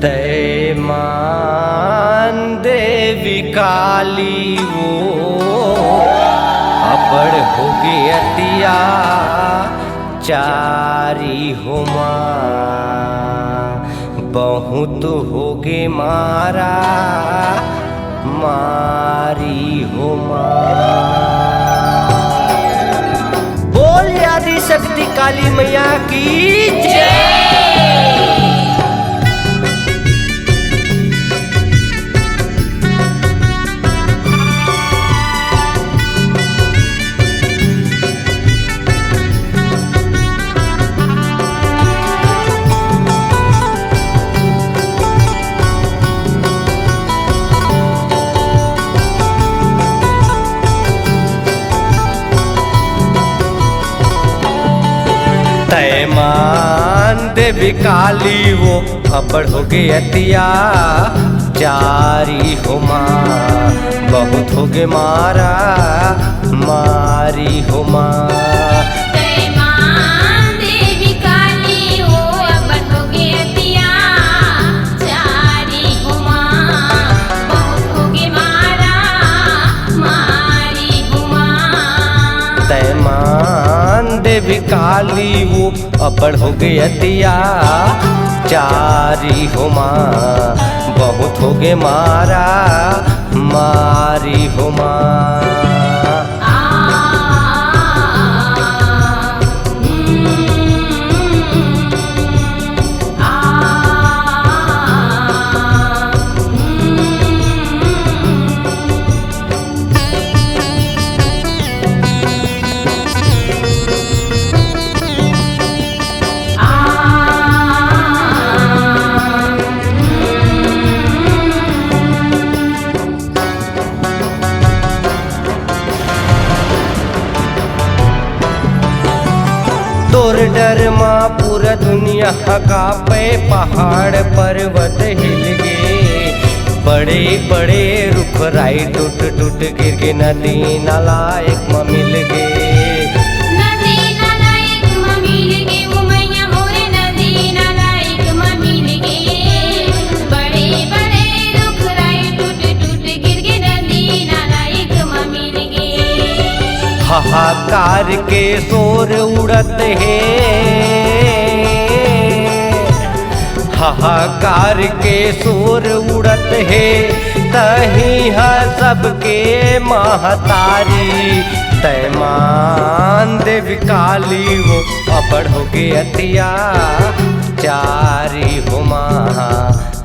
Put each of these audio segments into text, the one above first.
तय मान देवी काली वो अपड़ होगे अतिया चारी हो बहुत होगे मारा मारी हो बोल आदि शक्ति काली मैया की जय। तय मान देवी काली वो अपड़ हो गए अतिया चारी हो बहुत हो गए मारा मारी हो तय मान देवी काली वो अपड़ हो गए अतिया चारी हो बहुत हो गए मारा मारी हो तय मान देवी काली वो अपड़ हो गए अतिया चारी हो बहुत हो गए मारा मारी हो तोर डर माँ पूरा दुनिया कांपे पहाड़ पर्वत हिल गे बड़े बड़े रुख राई टूट टूट गिर गे नदी नाला एक में मिल गे नदी नाला एक में मिल गे वो मैया मोरे नदी नाला एक में मिल गे बड़े बड़े रुख राई टूट टूट गिर गे नदी नाला एक में मिल गे हाहाकार के शोर उड़त है हाहाकार के शोर उड़त है तही है सबके महतारी तय मान देवी काली वो अपड़ हो गए अतिया चारी हो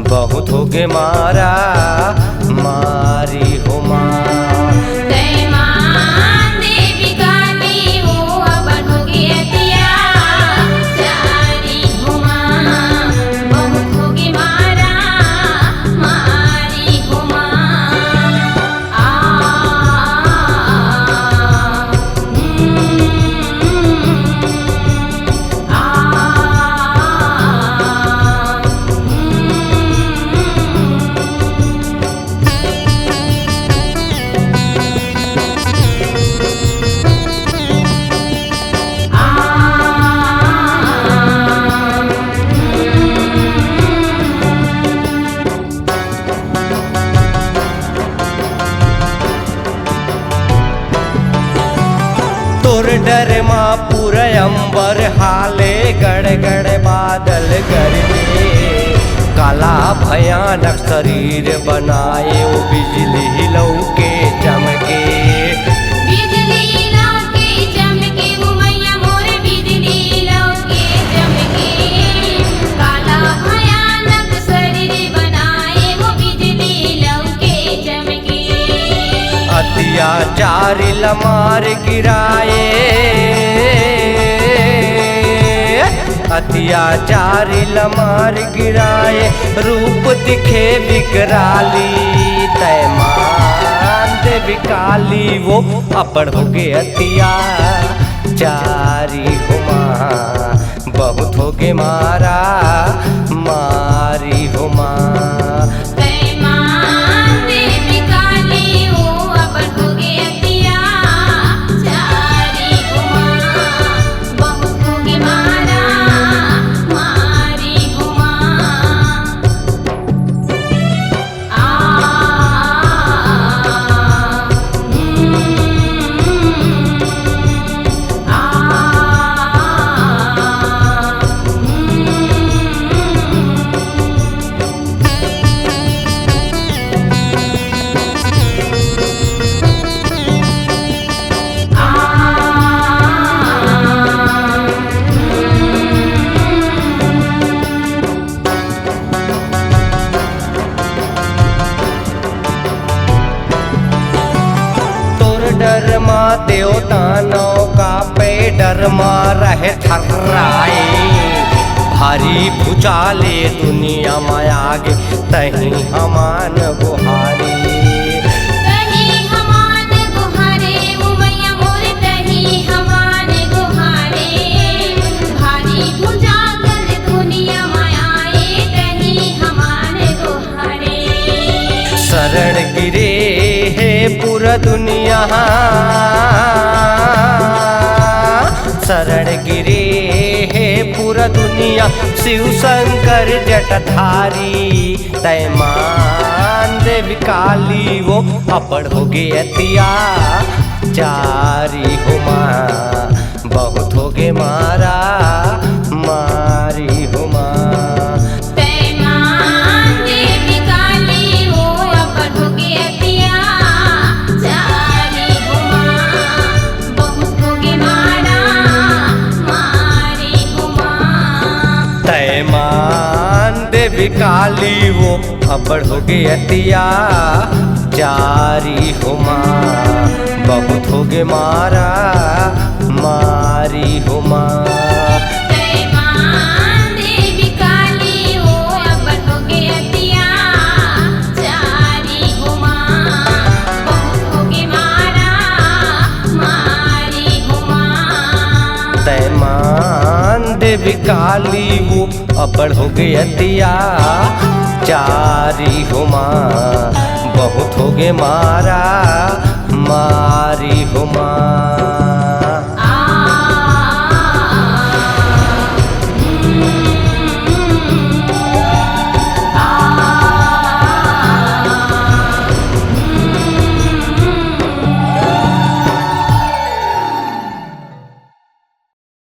बहुत हो गए मारा मारी हो तय मान देवी काली वो अपड़ हो गए अतिया चारी हो बहुत हो गए मारा मारी हो तोर डर माँ पूरा अंबर हाले गड़ गड़ बादल गरजे काला भयानक शरीर बनाए वो बिजली लौके चमके बिजली लौके चमके वो मैया मोरे बिजली लौके चमके काला भयानक शरीर बनाए वो बिजली लौके चमके अत्याचारी लमार गिराए अत्याचारी लमार गिराए रूप दिखे विकराली तय मान देवी काली वो अपड़ हो गए अतिया चारी हो बहुत हो गए मारा मारी हो तय मान देवी काली वो अपड़ हो गए अतिया चारी हो बहुत हो गए मारा मारी हो डर माँ रहे थर्राए, भारी भुचाले दुनिया में आगे तही हमान गुहारी। तही हमान गुहारे उमैया मोरे तही हमान गुहारे, भारी भुजागल दुनिया में आए तही हमान गुहारे। शरण गिरे है पूरा दुनिया, शरण गिरे है पूरा दुनिया शिव शंकर जटाधारी। तय मान देवी काली वो अपड़ हो गए अतिया चारी हो माँ, बहुत हो गए मारा मारी हो माँ। तय मान देवी काली वो अपड़ हो गए अतिया चारी हो माँ, बहुत हो गए मारा मारी हो माँ। तय मान देवी काली वो अपड़ हो गए अतिया चारी हो माँ, बहुत हो गए मारा मारी हो माँ। तय मान देवी काली वो अपड़ हो गए अतिया चारी हो माँ, बहुत हो गए मारा मारी हो माँ। तय मान देवी काली वो अपड़ हो गए अतिया चारी हो माँ, बहुत हो गए मारा मारी हो माँ।